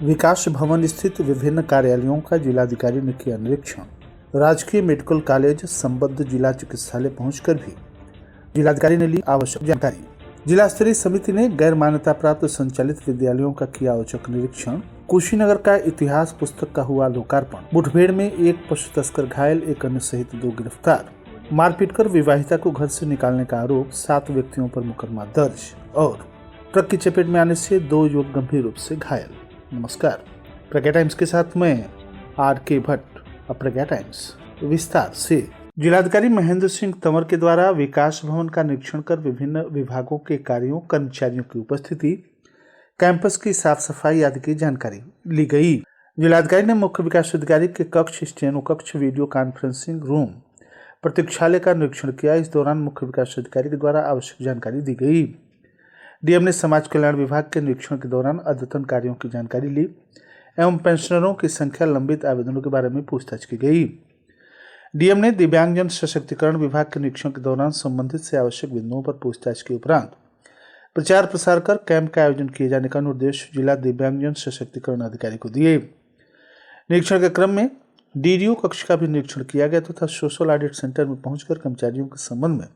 विकास भवन स्थित विभिन्न कार्यालयों का जिलाधिकारी ने किया निरीक्षण। राजकीय मेडिकल कॉलेज संबद्ध जिला चिकित्सालय पहुंचकर भी जिलाधिकारी ने ली आवश्यक जानकारी। जिला स्तरीय समिति ने गैर मान्यता प्राप्त संचालित विद्यालयों का किया औचक निरीक्षण। कुशीनगर का इतिहास पुस्तक का हुआ लोकार्पण। मुठभेड़ में एक पशु तस्कर घायल, एक अन्य सहित 2 गिरफ्तार। मारपीट कर विवाहिता को घर से निकालने का आरोप, 7 व्यक्तियों पर मुकदमा दर्ज। और ट्रक की चपेट में आने से 2 युवक गंभीर रूप से घायल। नमस्कार, प्रज्ञा टाइम्स के साथ मैं RK भट्ट। अब प्रज्ञा टाइम्स विस्तार से। जिलाधिकारी महेंद्र सिंह तंवर के द्वारा विकास भवन का निरीक्षण कर विभिन्न विभागों के कार्यों, कर्मचारियों की उपस्थिति, कैंपस की साफ सफाई आदि की जानकारी ली गई। जिलाधिकारी ने मुख्य विकास अधिकारी के कक्ष, स्टेनो कक्ष, वीडियो कॉन्फ्रेंसिंग रूम, प्रतीक्षालय का निरीक्षण किया। इस दौरान मुख्य विकास अधिकारी के द्वारा आवश्यक जानकारी दी गई। डीएम ने समाज कल्याण विभाग के निरीक्षण के दौरान अद्यतन कार्यों की जानकारी ली एवं पेंशनरों की संख्या, लंबित आवेदनों के बारे में पूछताछ की गई। डीएम ने दिव्यांगजन सशक्तिकरण विभाग के निरीक्षण के दौरान संबंधित से आवश्यक बिंदुओं पर पूछताछ के उपरांत प्रचार प्रसार कर कैंप का आयोजन किए जाने का निर्देश जिला दिव्यांगजन सशक्तिकरण अधिकारी को दिए। निरीक्षण के क्रम में डीडीओ कक्ष का भी निरीक्षण किया गया तथा सोशल ऑडिट सेंटर में पहुंचकर कर्मचारियों के संबंध में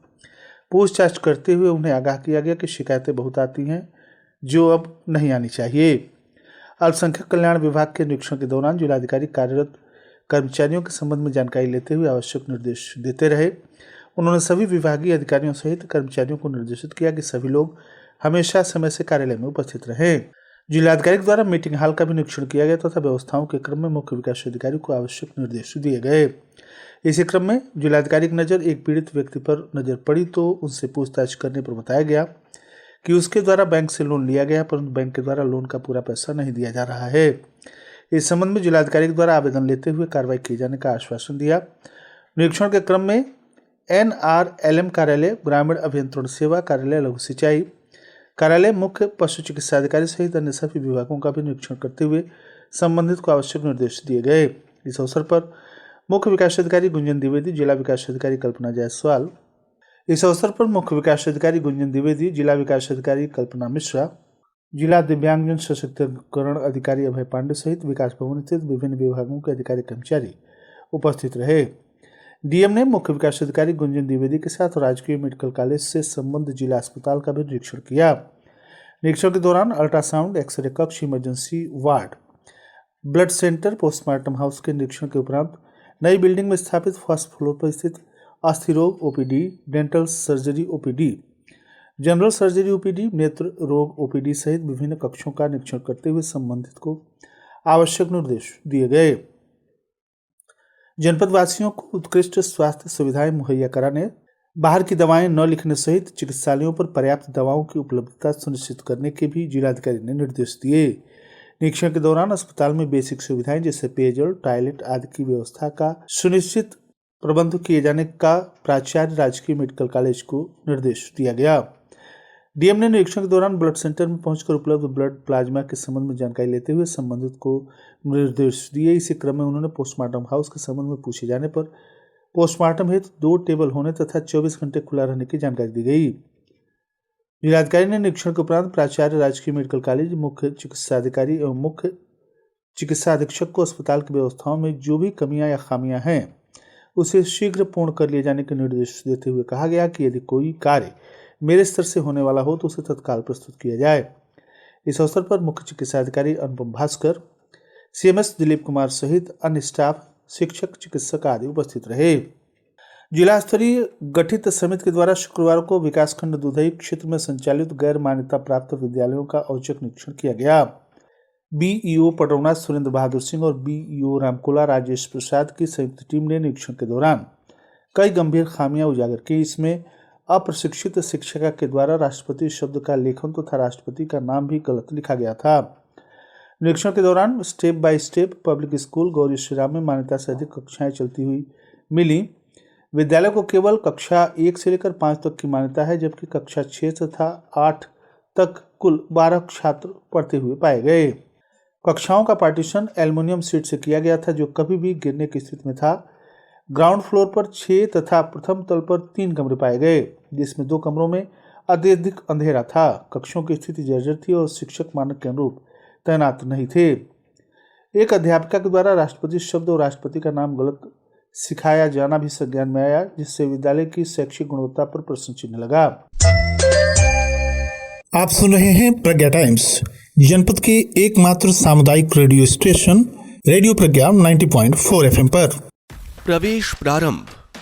पूछताछ करते हुए उन्हें आगाह किया गया कि शिकायतें बहुत आती हैं जो अब नहीं आनी चाहिए। अल्पसंख्यक कल्याण विभाग के निरीक्षण के दौरान जिलाधिकारी कार्यरत कर्मचारियों के संबंध में जानकारी लेते हुए आवश्यक निर्देश देते रहे। उन्होंने सभी विभागीय अधिकारियों सहित कर्मचारियों को निर्देशित किया कि सभी लोग हमेशा समय से कार्यालय में उपस्थित रहें। जिलाधिकारी द्वारा मीटिंग हॉल का भी निरीक्षण किया गया तथा व्यवस्थाओं के क्रम में मुख्य विकास अधिकारी को आवश्यक निर्देश दिए गए। इसी क्रम में जिलाधिकारी की नज़र एक पीड़ित व्यक्ति पर नजर पड़ी तो उनसे पूछताछ करने पर बताया गया कि उसके द्वारा बैंक से लोन लिया गया, परंतु बैंक के द्वारा लोन का पूरा पैसा नहीं दिया जा रहा है। इस संबंध में जिलाधिकारी के द्वारा आवेदन लेते हुए कार्रवाई किए जाने का आश्वासन दिया। निरीक्षण के क्रम में NRLM कार्यालय, ग्रामीण अभियंत्रण सेवा कार्यालय, लघु सिंचाई कार्यालय, मुख्य पशु चिकित्सा अधिकारी सहित अन्य सभी विभागों का भी निरीक्षण करते हुए संबंधित को आवश्यक निर्देश दिए गए। इस अवसर पर मुख्य विकास अधिकारी गुंजन द्विवेदी, जिला विकास अधिकारी कल्पना मिश्रा, जिला दिव्यांगजन सशक्तिकरण अधिकारी अभय पांडे सहित विकास भवन स्थित विभिन्न विभागों के अधिकारी कर्मचारी उपस्थित रहे। डीएम ने मुख्य विकास अधिकारी गुंजन द्विवेदी के साथ राजकीय मेडिकल कॉलेज से संबद्ध जिला अस्पताल का भी निरीक्षण किया। निरीक्षण के दौरान अल्ट्रासाउंड, एक्सरे कक्ष, emergency ward, blood centre, postmortem house के निरीक्षण के उपरांत नई बिल्डिंग में स्थापित फर्स्ट फ्लोर पर स्थित अस्थि रोग OPD, dental surgery OPD, general surgery OPD, नेत्र रोग OPD सहित विभिन्न कक्षों का निरीक्षण करते हुए संबंधित को आवश्यक निर्देश दिए गए। जनपद वासियों को उत्कृष्ट स्वास्थ्य सुविधाएं मुहैया कराने, बाहर की दवाएं न लिखने सहित चिकित्सालयों पर पर्याप्त दवाओं की उपलब्धता सुनिश्चित करने के भी जिलाधिकारी ने निर्देश दिए। निरीक्षण के दौरान अस्पताल में बेसिक सुविधाएं जैसे पेयजल, टॉयलेट आदि की व्यवस्था का सुनिश्चित प्रबंध किए जाने का प्राचार्य राजकीय मेडिकल कॉलेज को निर्देश दिया गया। डीएम ने निरीक्षण के दौरान ब्लड सेंटर में पहुंचकर उपलब्ध ब्लड प्लाज्मा के संबंध में जानकारी लेते हुए संबंधित को निर्देश दिए। इसी क्रम में उन्होंने पोस्टमार्टम हाउस के संबंध में पूछे जाने पर पोस्टमार्टम हेतु 2 टेबल होने तथा 24 घंटे खुला रहने की जानकारी दी गई। जिलाधिकारी ने निरीक्षण के उपरांत प्राचार्य राजकीय मेडिकल कॉलेज, मुख्य चिकित्सा अधिकारी एवं मुख्य चिकित्सा अधीक्षक को अस्पताल की व्यवस्थाओं में जो भी कमियां या खामियां हैं उसे शीघ्र पूर्ण कर लिए जाने के निर्देश देते हुए कहा गया कि यदि कोई कार्य मेरे स्तर से होने वाला हो तो उसे तत्काल प्रस्तुत किया जाए। इस अवसर पर मुख्य चिकित्सा अधिकारी अनुपम भास्कर, CMS दिलीप कुमार सहित अन्य स्टाफ, शिक्षक, चिकित्सक आदि उपस्थित रहे। जिला स्तरीय गठित समिति के द्वारा शुक्रवार को विकासखंड दुधई क्षेत्र में संचालित गैर मान्यता प्राप्त विद्यालयों का औचक निरीक्षण किया गया। BEO पटौना सुरेंद्र बहादुर सिंह और BEO रामकोला राजेश प्रसाद की संयुक्त टीम ने निरीक्षण के दौरान कई गंभीर खामियां उजागर की। इसमें अप्रशिक्षित शिक्षिका के द्वारा राष्ट्रपति शब्द का लेखन तथा राष्ट्रपति का नाम भी गलत लिखा गया था। निरीक्षण के दौरान step by step public school Gauri Shriram में मान्यता से अधिक कक्षाएं चलती हुई मिली। विद्यालय को केवल कक्षा 1 से लेकर 5 तक की मान्यता है, जबकि कक्षा 6 तथा 8 तक कुल 12 छात्र पढ़ते हुए पाए गए। कक्षाओं का पार्टीशन एल्युमिनियम शीट से किया गया था जो कभी भी गिरने की स्थिति में था। ग्राउंड फ्लोर पर 6 तथा प्रथम तल पर 3 कमरे पाए गए, जिसमें 2 कमरों में अत्यधिक अंधेरा था। कक्षों की स्थिति जर्जर थी और शिक्षक मानक के अनुरूप तैनात नहीं थे। एक अध्यापिका के द्वारा राष्ट्रपति शब्द और राष्ट्रपति का नाम गलत सिखाया जाना भी संज्ञान में आया, जिससे विद्यालय की शैक्षिक गुणवत्ता पर प्रश्न चिन्ह लगा। आप सुन रहे हैं प्रज्ञा टाइम्स, जनपद के एकमात्र सामुदायिक रेडियो स्टेशन रेडियो प्रज्ञा 90.4 FM पर।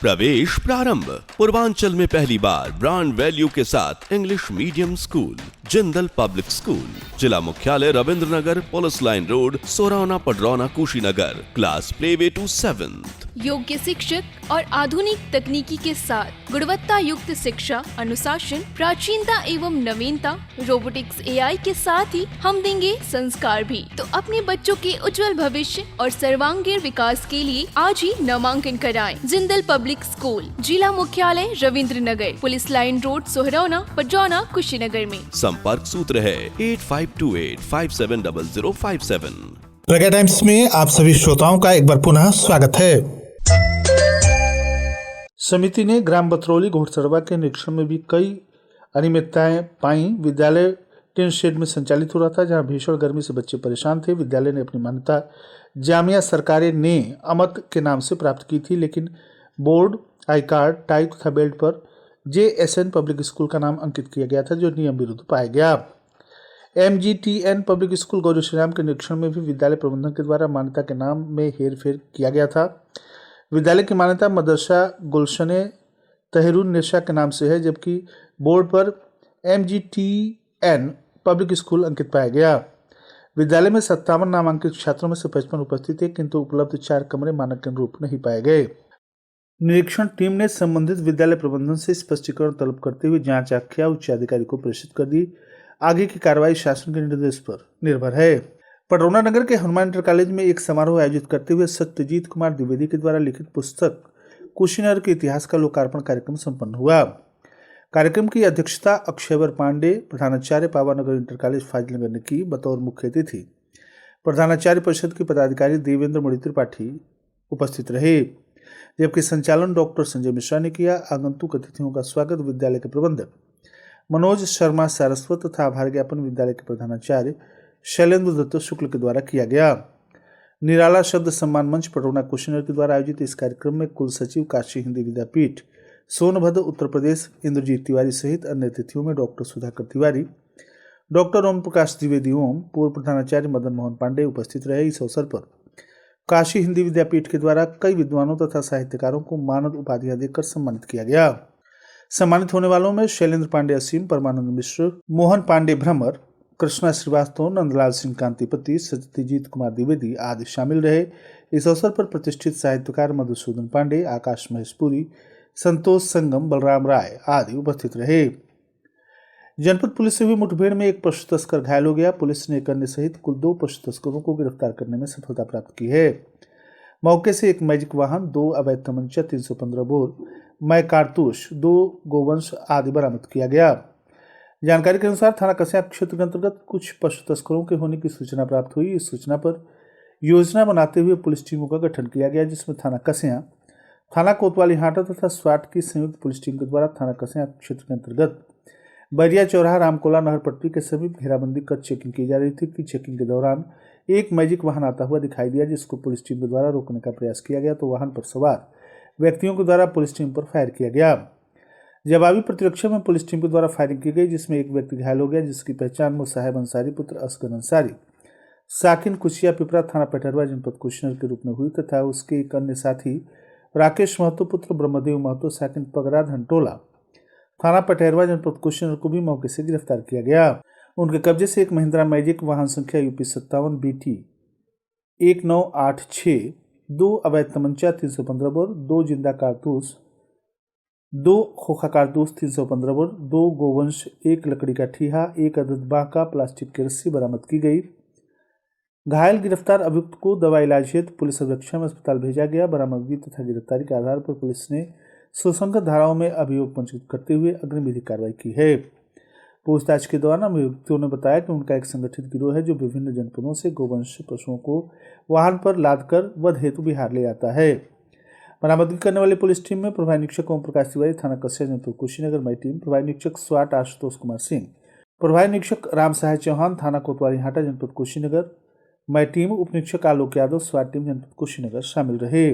प्रवेश प्रारंभ पूर्वांचल में पहली बार ब्रांड वैल्यू के साथ English medium school Jindal public school, जिला मुख्यालय Ravindra Nagar, police line road, Sorauna Padrauna, Kushinagar. Class playway to 7th। योग्य शिक्षक और आधुनिक तकनीकी के साथ गुणवत्ता युक्त शिक्षा, अनुशासन, प्राचीनता एवं नवीनता, रोबोटिक्स, AI के साथ ही हम देंगे संस्कार भी। तो अपने बच्चों के उज्जवल भविष्य और सर्वांगीण विकास के लिए आज ही नामांकन कराएं। जिंदल पब्लिक स्कूल, जिला मुख्यालय Ravindra Nagar, police line road, Sohrauna Padrauna, Kushinagar में। संपर्क सूत्र है 8528570057। प्रज्ञा टाइम्स में आप सभी श्रोताओं का एक बार पुनः स्वागत है। समिति ने ग्राम बथरौली घोड़सरवा के निरीक्षण में भी कई अनियमितताएं पाई। विद्यालय टिन शेड में संचालित हो रहा था, जहां भीषण गर्मी से बच्चे परेशान थे। विद्यालय ने अपनी मान्यता जामिया सरकारी ने अमत के नाम से प्राप्त की थी, लेकिन बोर्ड, आई कार्ड, टाई तथा बेल्ट पर JSN पब्लिक स्कूल का नाम अंकित किया गया था, जो नियम विरुद्ध पाया गया। MGTN public school Gauri Shriram के निरीक्षण में भी विद्यालय प्रबंधन के द्वारा मान्यता के नाम में हेरफेर किया गया था। विद्यालय की मान्यता मदरसा गुलशने तहरुन निशा के नाम से है, जबकि बोर्ड पर MGTN पब्लिक स्कूल अंकित पाया गया। विद्यालय में 57 नामांकित छात्रों में से 55 उपस्थित थे, किंतु उपलब्ध 4 कमरे मानक के अनुरूप नहीं पाए गए। निरीक्षण टीम ने संबंधित विद्यालय प्रबंधन से स्पष्टीकरण तलब करते हुए जांच आख्या उच्च अधिकारी को प्रेषित कर दी। आगे की कार्रवाई शासन के निर्देश पर निर्भर है। पडरौना नगर के हनुमान इंटर कॉलेज में एक समारोह आयोजित करते हुए सत्यजीत कुमार द्विवेदी के द्वारा लिखित पुस्तक कुशीनगर के इतिहास का लोकार्पण कार्यक्रम संपन्न हुआ। कार्यक्रम की अध्यक्षता अक्षयवर पांडे, प्रधानाचार्य पावानगर इंटर कॉलेज फाजिलनगर ने की। बतौर मुख्य अतिथि प्रधानाचार्य परिषद के पदाधिकारी देवेंद्र मणि त्रिपाठी उपस्थित रहे, जबकि संचालन डॉक्टर संजय मिश्रा ने किया। आगंतुक अतिथियों का स्वागत विद्यालय के प्रबंधक मनोज शर्मा सारस्वत तथा आभार ज्ञापन विद्यालय के प्रधानाचार्य शैलेंद्र दत्त शुक्ल के द्वारा किया गया। निराला शब्द सम्मान मंच पडरौना कुशीनगर के द्वारा आयोजित इस कार्यक्रम में कुल सचिव काशी हिंदी विद्यापीठ सोनभद्र उत्तर प्रदेश इंद्रजीत तिवारी सहित अन्य अतिथियों में डॉक्टर सुधाकर तिवारी, डॉक्टर ओम प्रकाश द्विवेदी ओम, पूर्व प्रधानाचार्य मदन मोहन पांडे उपस्थित रहे। इस अवसर पर काशी हिंदी विद्यापीठ के द्वारा कई विद्वानों तथा साहित्यकारों को मानद उपाधियां देकर सम्मानित किया गया। सम्मानित होने वालों में शैलेंद्र पांडे असीम, परमानंद मिश्र, मोहन पांडे भ्रमर, कृष्णा श्रीवास्तव, नंदलाल सिंह कांतिपति, सत्यजीत कुमार द्विवेदी आदि शामिल रहे। इस अवसर पर प्रतिष्ठित साहित्यकार मधुसूदन पांडे, आकाश महेशपुरी, संतोष संगम, बलराम राय आदि उपस्थित रहे। जनपद पुलिस से हुई मुठभेड़ में एक पशु तस्कर घायल हो गया। पुलिस ने एक अन्य सहित कुल 2 पशु तस्करों को गिरफ्तार करने में सफलता प्राप्त की है। मौके से एक मैजिक वाहन, 2 अवैध तमंचा, 315 बोर मय कारतूस, 2 गोवंश आदि बरामद किया गया। जानकारी के अनुसार थाना कस्या क्षेत्र के अंतर्गत कुछ पशु तस्करों के होने की सूचना प्राप्त हुई। इस सूचना पर योजना बनाते हुए पुलिस टीमों का गठन किया गया, जिसमें थाना कस्या, थाना कोतवाली हाटा तथा स्वाट की संयुक्त पुलिस टीम के द्वारा थाना कस्या क्षेत्र के अंतर्गत बैरिया चौराहा रामकोला नहर पट्टी के समीप घेराबंदी कर चेकिंग की जा रही थी कि चेकिंग के दौरान एक मैजिक वाहन आता हुआ दिखाई दिया, जिसको पुलिस टीम के द्वारा रोकने का प्रयास किया गया, तो वाहन पर सवार व्यक्तियों के द्वारा पुलिस टीम पर फायर किया गया। जवाबी प्रतिरक्षा में पुलिस टीम के द्वारा फायरिंग की गई, जिसमें एक व्यक्ति घायल हो गया, जिसकी पहचान मुसाहिब अंसारी पुत्र असगर अंसारी साकिन कुचिया पिपरा थाना पेटरवा जनपद कुशीनगर के रूप में हुई तथा उसके एक अन्य साथी राकेश महतो पुत्र ब्रह्मदेव महतो साकिन पगरा धनटोला थाना पटेरवा जनपद कुशीनगर को भी मौके से गिरफ्तार किया गया। उनके कब्जे से एक महिंद्रा मैजिक वाहन संख्या UP 57 BT 1986, 2 अवैध तमंचा 315 बोर, 2 जिंदा कारतूस, 2 खोखा कारतूस 315 बोर, 2 गोवंश, 1 लकड़ी का ठीहा, 1 अदद बांका प्लास्टिक की रस्सी बरामद की गई। घायल गिरफ्तार अभियुक्त को दवा इलाज हेतु पुलिस अधीक्षक में अस्पताल भेजा गया। बरामदगी तथा गिरफ्तारी के आधार पर पुलिस ने सुसंगत धाराओं में अभियोग पंजीकृत करते हुए अग्रिम विधिक कार्रवाई की है। पूछताछ के दौरान अभियुक्तों ने बताया कि उनका एक संगठित गिरोह है जो विभिन्न जनपदों से गोवंश पशुओं को वाहन पर लादकर वध हेतु बिहार ले आता है। बरामदगी करने वाली पुलिस टीम में प्रभारी निरीक्षक ओम प्रकाश तिवारी, थाना कस्या जनपद कुशीनगर मई टीम, प्रभारी निरीक्षक स्वाट आशुतोष कुमार सिंह, प्रभारी निरीक्षक राम सहाय चौहान, थाना कोतवाली हाटा जनपद कुशीनगर, मई टीम उप निरीक्षक आलोक यादव, स्वाट टीम जनपद कुशीनगर शामिल रहे।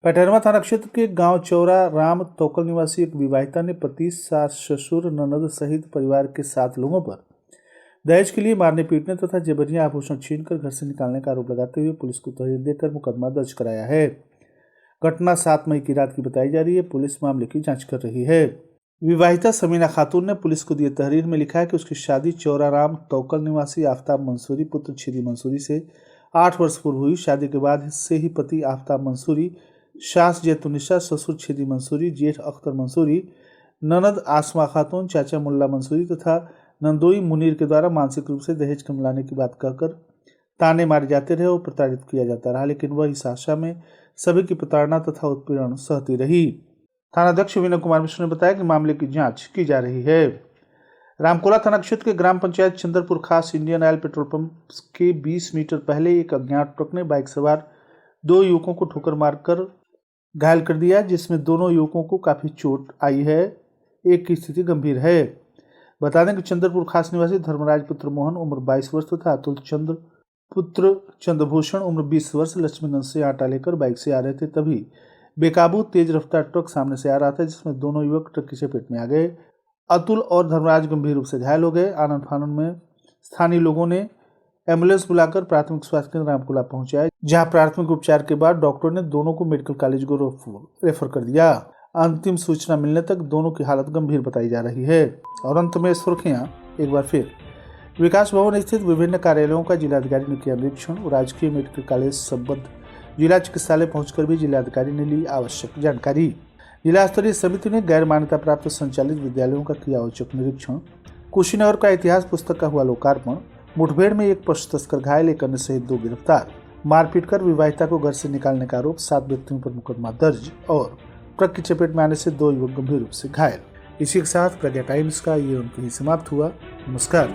पैटरवा थाना क्षेत्र के गांव चौरा राम तोकल निवासी एक विवाहिता ने पति, सास, ससुर, ननद सहित परिवार के 7 लोगों पर दहेज के लिए मारने पीटने तथा जेवरिया आभूषण छीनकर घर से निकालने का आरोप लगाते हुए पुलिस को तहरीर देकर मुकदमा दर्ज कराया है। घटना 7 मई की रात की बताई जा रही है। पुलिस मामले की जांच कर रही है। विवाहिता समीना खातून ने पुलिस को दिए तहरीर में लिखा है कि उसकी शादी चौराराम तोकल निवासी आफ्ताब मंसूरी पुत्र छिदी मंसूरी से 8 वर्ष पूर्व हुई। शादी के बाद से ही पति आफ्ताब मंसूरी, सास जैतुनिसा, ससुर छिदी मंसूरी, जेठ अख्तर मंसूरी, ननद आसमा खातून, चाचा मुल्ला मंसूरी तथा नंदोई मुनीर के द्वारा मानसिक रूप से दहेज कम लाने की बात कहकर ताने मारे जाते रहे और प्रताड़ित किया जाता रहा, लेकिन वह इस आशा में सभी की प्रताड़ना तथा उत्पीड़न सहती रही। थानाध्यक्ष विनय कुमार मिश्र ने बताया कि मामले की जांच की जा रही है। रामकोला थाना क्षेत्र के ग्राम पंचायत चंद्रपुर खास इंडियन ऑयल पेट्रोल पंप के 20 मीटर पहले एक अज्ञात ट्रक ने बाइक सवार 2 युवकों को ठोकर मारकर घायल कर दिया, जिसमें दोनों युवकों को काफी चोट आई है। एक की स्थिति गंभीर है। बता दें कि चंद्रपुर खास निवासी धर्मराज पुत्र मोहन उम्र 22 वर्ष तथा अतुल चंद्र पुत्र चंद्रभूषण उम्र 20 वर्ष लक्ष्मीगंज से आटा लेकर बाइक से आ रहे थे। तभी बेकाबू तेज रफ्तार ट्रक सामने से आ रहा था, जिसमें दोनों युवक ट्रक की चपेट में आ गए। अतुल और धर्मराज गंभीर रूप से घायल हो गए। आनंद फानन में स्थानीय लोगों ने एम्बुलेंस बुलाकर प्राथमिक स्वास्थ्य केंद्र रामकोला पहुंचाया, जहां प्राथमिक उपचार के बाद डॉक्टरों ने दोनों को मेडिकल कॉलेज गोरखपुर रेफर कर दिया। अंतिम सूचना मिलने तक दोनों की हालत गंभीर बताई जा रही है। और अंत में सुर्खियां एक बार फिर। विकास भवन स्थित विभिन्न कार्यालयों का जिलाधिकारी ने किया निरीक्षण। राजकीय मेडिकल कॉलेज संबद्ध जिला चिकित्सालय पहुंचकर भी जिलाधिकारी ने ली आवश्यक जानकारी। जिला स्तरीय समिति ने गैर मान्यता प्राप्त संचालित विद्यालयों का किया औचक निरीक्षण। कुशीनगर का इतिहास पुस्तक का हुआ लोकार्पण। मुठभेड़ में एक पशु तस्कर घायल, एक अन्य सहित 2 गिरफ्तार। मारपीट कर विवाहिता को घर से निकालने का आरोप, 7 व्यक्तियों पर मुकदमा दर्ज। और ट्रक की चपेट में आने से 2 युवक गंभीर रूप से घायल। इसी के साथ प्रज्ञा टाइम्स का ये अंक ही समाप्त हुआ। नमस्कार।